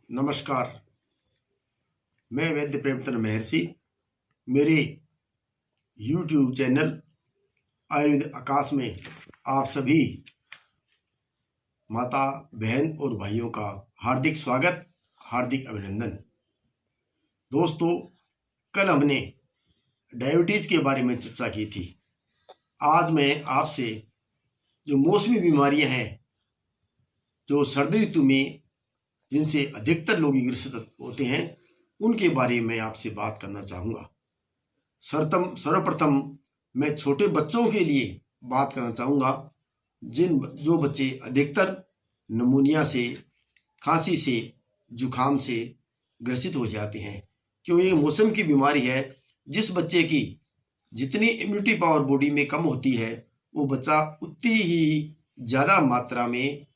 नमस्कार। मैं वैद्य प्रेमचंद महर्षि मेरे YouTube चैनल आयुर्वेद आकाश में आप सभी माता बहन और भाइयों का हार्दिक स्वागत, हार्दिक अभिनंदन। दोस्तों, कल हमने डायबिटीज़ के बारे में चर्चा की थी। आज मैं आपसे जो मौसमी बीमारियां हैं, जो सर्दी ऋतु में जिनसे अधिकतर लोग ग्रसित होते हैं, उनके बारे में आपसे बात करना चाहूँगा। सर्वप्रथम मैं छोटे बच्चों के लिए बात करना चाहूँगा, जो बच्चे अधिकतर निमोनिया से, खांसी से, जुखाम से ग्रसित हो जाते हैं। क्यों? ये मौसम की बीमारी है। जिस बच्चे की जितनी इम्यूनिटी पावर बॉडी में कम होती है, वो बच्चा उतनी ही ज़्यादा मात्रा में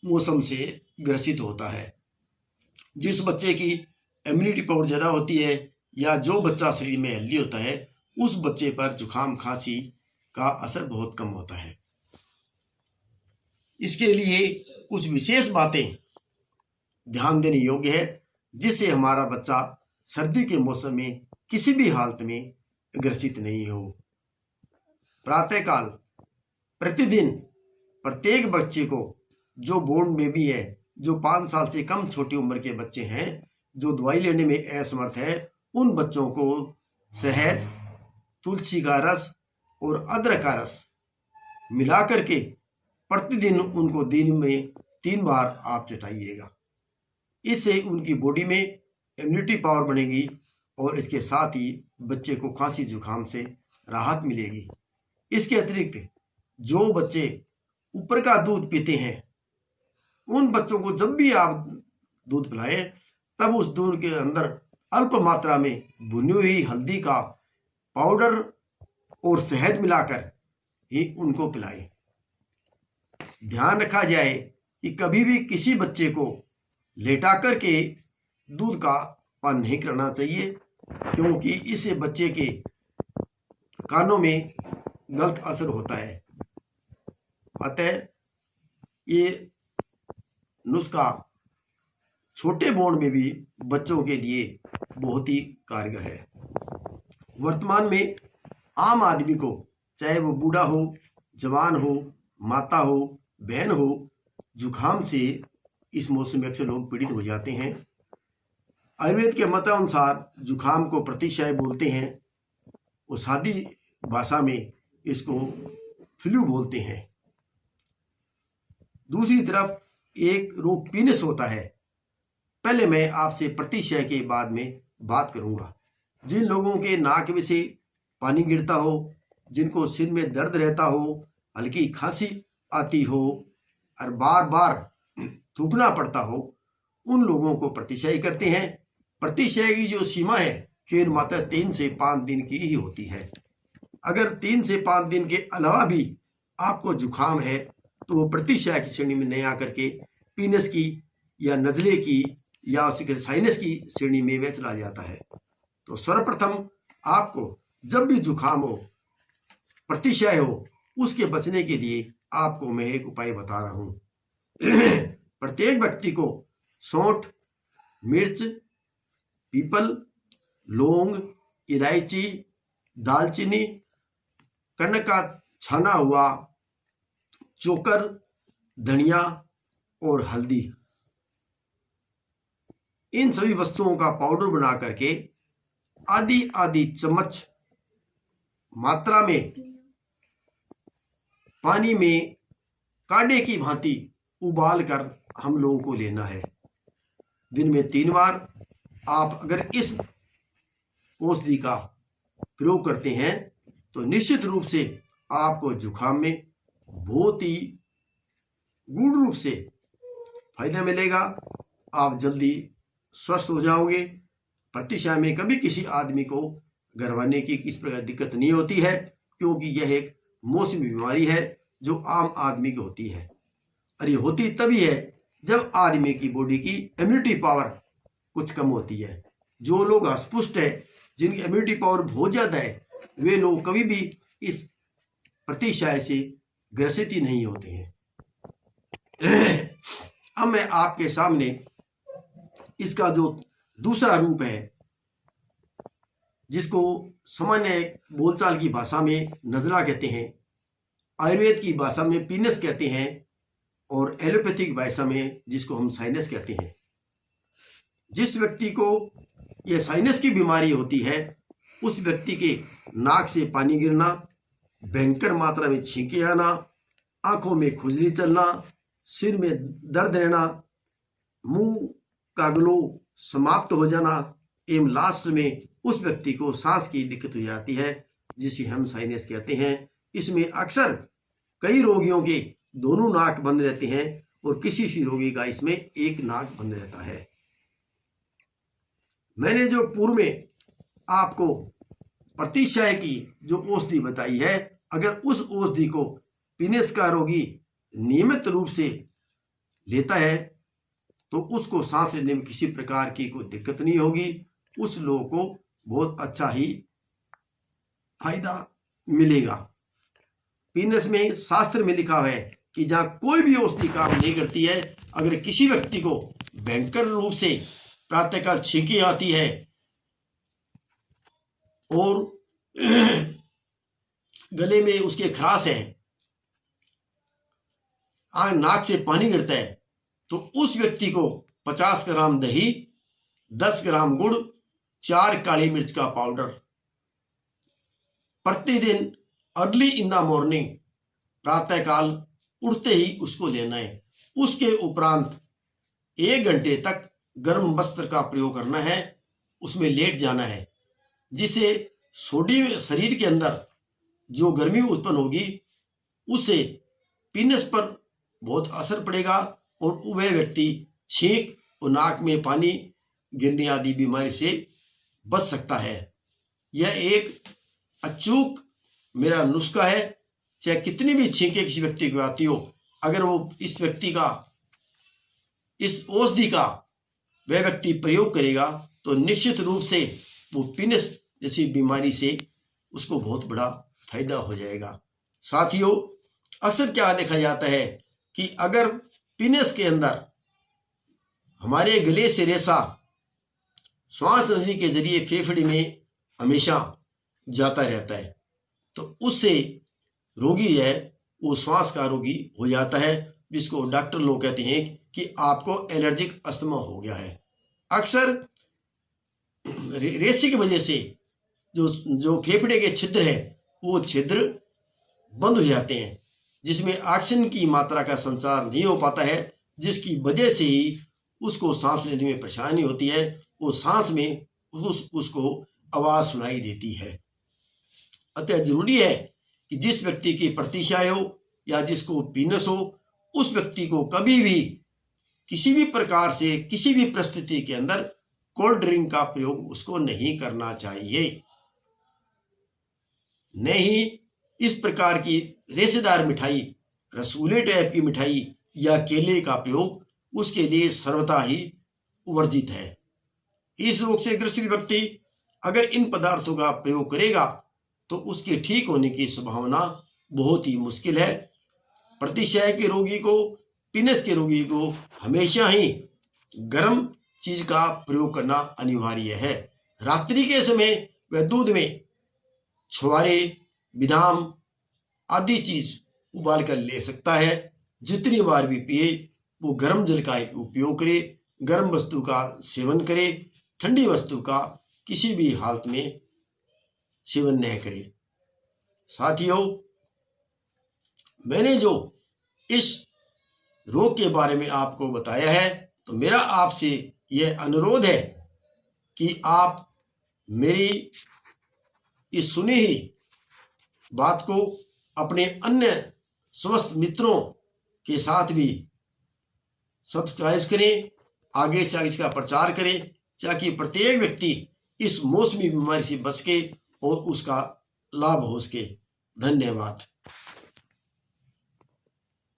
मौसम से ग्रसित होता है। जिस बच्चे की इम्यूनिटी पावर ज़्यादा होती है या जो बच्चा शरीर में हेल्दी होता है, उस बच्चे पर जुखाम खांसी का असर बहुत कम होता है। इसके लिए कुछ विशेष बातें ध्यान देने योग्य है, जिससे हमारा बच्चा सर्दी के मौसम में किसी भी हालत में ग्रसित नहीं हो। प्रातःकाल प्रतिदिन प्रत्येक बच्चे को, जो बोर्न बेबी है, जो 5 साल से कम छोटी उम्र के बच्चे हैं, जो दवाई लेने में असमर्थ है, उन बच्चों को शहद, तुलसी का रस और अदरक का रस मिला करके प्रतिदिन उनको दिन में 3 बार आप चटाइएगा। इससे उनकी बॉडी में इम्यूनिटी पावर बढ़ेगी और इसके साथ ही बच्चे को खांसी जुखाम से राहत मिलेगी। इसके अतिरिक्त जो बच्चे ऊपर का दूध पीते हैं, उन बच्चों को जब भी आप दूध पिलाएं, तब उस दूध के अंदर अल्प मात्रा में भुनी हुई हल्दी का पाउडर और शहद मिलाकर ही उनको पिलाएं। ध्यान रखा जाए कि कभी भी किसी बच्चे को लेटा करके दूध का पान नहीं करना चाहिए, क्योंकि इससे बच्चे के कानों में गलत असर होता है। अतः ये नुस्खा छोटे बोर्न में भी बच्चों के लिए बहुत ही कारगर है। वर्तमान में आम आदमी को, चाहे वो बूढ़ा हो, जवान हो, माता हो, बहन हो, जुखाम से इस मौसम में अक्सर लोग पीड़ित हो जाते हैं। आयुर्वेद के मतानुसार जुखाम को प्रतिशय बोलते हैं और सादी भाषा में इसको फ्लू बोलते हैं। दूसरी तरफ एक रोग पीनस होता है। पहले मैं आपसे प्रतिशय के बाद में बात करूंगा। जिन लोगों के नाक में से पानी गिरता हो, जिनको सिर में दर्द रहता हो, हल्की खांसी आती हो और बार बार थूकना पड़ता हो, उन लोगों को प्रतिशय करते हैं। प्रतिशय की जो सीमा है, केवल मात्र 3 से 5 दिन की ही होती है। अगर 3 से 5 दिन के अलावा भी आपको जुखाम है, तो वो प्रतिशय की श्रेणी में नहीं आकर के पीनस की या नजले की या उसके साइनस की श्रेणी में वह चला जाता है। तो सर्वप्रथम आपको जब भी जुखाम हो, प्रतिशय हो, उसके बचने के लिए आपको मैं एक उपाय बता रहा हूं। प्रत्येक व्यक्ति को सौंठ, मिर्च, पीपल, लौंग, इलायची, दालचीनी, कनक का छाना हुआ, चोकर, धनिया और हल्दी, इन सभी वस्तुओं का पाउडर बना करके आधी आधी चम्मच मात्रा में पानी में काढ़े की भांति उबाल कर हम लोगों को लेना है। दिन में 3 बार आप अगर इस औषधि का प्रयोग करते हैं, तो निश्चित रूप से आपको जुखाम में बहुत ही गूढ़ रूप से फायदा मिलेगा। आप जल्दी स्वस्थ हो जाओगे। प्रतिशय में कभी किसी आदमी को गरवाने की किस प्रकार दिक्कत नहीं होती है, क्योंकि यह एक मौसमी बीमारी है जो आम आदमी की होती है। और ये होती तभी है जब आदमी की बॉडी की इम्यूनिटी पावर कुछ कम होती है। जो लोग अस्पुष्ट है, जिनकी इम्यूनिटी पावर बहुत ज़्यादा है, वे लोग कभी भी इस प्रतिशय से ग्रसित ही नहीं होते हैं। अब मैं आपके सामने इसका जो दूसरा रूप है, जिसको सामान्य बोलचाल की भाषा में नज़ला कहते हैं, आयुर्वेद की भाषा में पीनस कहते हैं और एलोपैथिक भाषा में जिसको हम साइनस कहते हैं। जिस व्यक्ति को यह साइनस की बीमारी होती है उस व्यक्ति के नाक से पानी गिरना, भयंकर मात्रा में छींके आना, आंखों में खुजली चलना, सिर में दर्द रहना, मुंह का ग्लो समाप्त हो जाना एवं लास्ट में उस व्यक्ति को सांस की दिक्कत हो जाती है, जिसे हम साइनस कहते हैं। इसमें अक्सर कई रोगियों के दोनों नाक बंद रहते हैं और किसी रोगी का इसमें एक नाक बंद रहता है। मैंने जो पूर्व में आपको प्रतिशय की जो औषधि बताई है, अगर उस औषधि को पीनस का रोगी नियमित रूप से लेता है तो उसको सांस लेने में किसी प्रकार की कोई दिक्कत नहीं होगी, उस लोगों को बहुत अच्छा ही फायदा मिलेगा। पीनस में शास्त्र में लिखा है कि जहाँ कोई भी औषधि काम नहीं करती है, अगर किसी व्यक्ति को भयंकर रूप से प्रातःकाल छींकी आती है और गले में उसके खराश है, नाक से पानी गिरता है, तो उस व्यक्ति को 50 ग्राम दही, 10 ग्राम गुड़, 4 काली मिर्च का पाउडर प्रतिदिन अर्ली इन द मॉर्निंग प्रातःकाल उठते ही उसको लेना है। उसके उपरांत 1 घंटे तक गर्म वस्त्र का प्रयोग करना है, उसमें लेट जाना है, जिससे सोडियम शरीर के अंदर जो गर्मी उत्पन्न होगी उससे पीनस पर बहुत असर पड़ेगा और वह व्यक्ति छींक और नाक में पानी गिरने आदि बीमारी से बच सकता है। यह एक अचूक मेरा नुस्खा है, चाहे कितनी भी छींके किसी व्यक्ति को आती हो, अगर वो इस व्यक्ति का इस औषधि का वह व्यक्ति प्रयोग करेगा तो निश्चित रूप से वो पीनस जैसी बीमारी से उसको बहुत बड़ा फायदा हो जाएगा। साथियों, अक्सर क्या देखा जाता है कि अगर पीनस के अंदर हमारे गले से रेशा श्वास नली के जरिए फेफड़े में हमेशा जाता रहता है, तो उससे रोगी है वो श्वास का रोगी हो जाता है, जिसको डॉक्टर लोग कहते हैं कि आपको एलर्जिक अस्थमा हो गया है। अक्सर रेशे की वजह से जो फेफड़े के छिद्र है वो छिद्र बंद हो जाते हैं, जिसमें ऑक्सीजन की मात्रा का संचार नहीं हो पाता है, जिसकी वजह से ही उसको सांस लेने में परेशानी होती है। वो सांस में उसको आवाज़ सुनाई देती है। अतः जरूरी है कि जिस व्यक्ति की प्रतिशय हो या जिसको पीनस हो, उस व्यक्ति को कभी भी किसी भी प्रकार से किसी भी परिस्थिति के अंदर कोल्ड ड्रिंक का प्रयोग उसको नहीं करना चाहिए। नहीं इस प्रकार की रेशेदार मिठाई, रसगुल्ले टाइप की मिठाई या केले का प्रयोग उसके लिए सर्वथा ही वर्जित है। इस रोग से ग्रसित व्यक्ति अगर इन पदार्थों का प्रयोग करेगा तो उसके ठीक होने की संभावना बहुत ही मुश्किल है। प्रतिशय के रोगी को, पीनस के रोगी को हमेशा ही गर्म चीज का प्रयोग करना अनिवार्य है। रात्रि के समय वह दूध में छुआरे, बादाम आदि चीज उबाल कर ले सकता है। जितनी बार भी पिए वो गर्म जल का उपयोग करे, गर्म वस्तु का सेवन करे, ठंडी वस्तु का किसी भी हालत में सेवन न करे। साथियों, मैंने जो इस रोग के बारे में आपको बताया है, तो मेरा आपसे यह अनुरोध है कि आप मेरी इस सुनी ही बात को अपने अन्य समस्त मित्रों के साथ भी सब्सक्राइब करें, आगे से आगे इसका प्रचार करें, ताकि प्रत्येक व्यक्ति इस मौसमी बीमारी से बच के और उसका लाभ हो सके। धन्यवाद।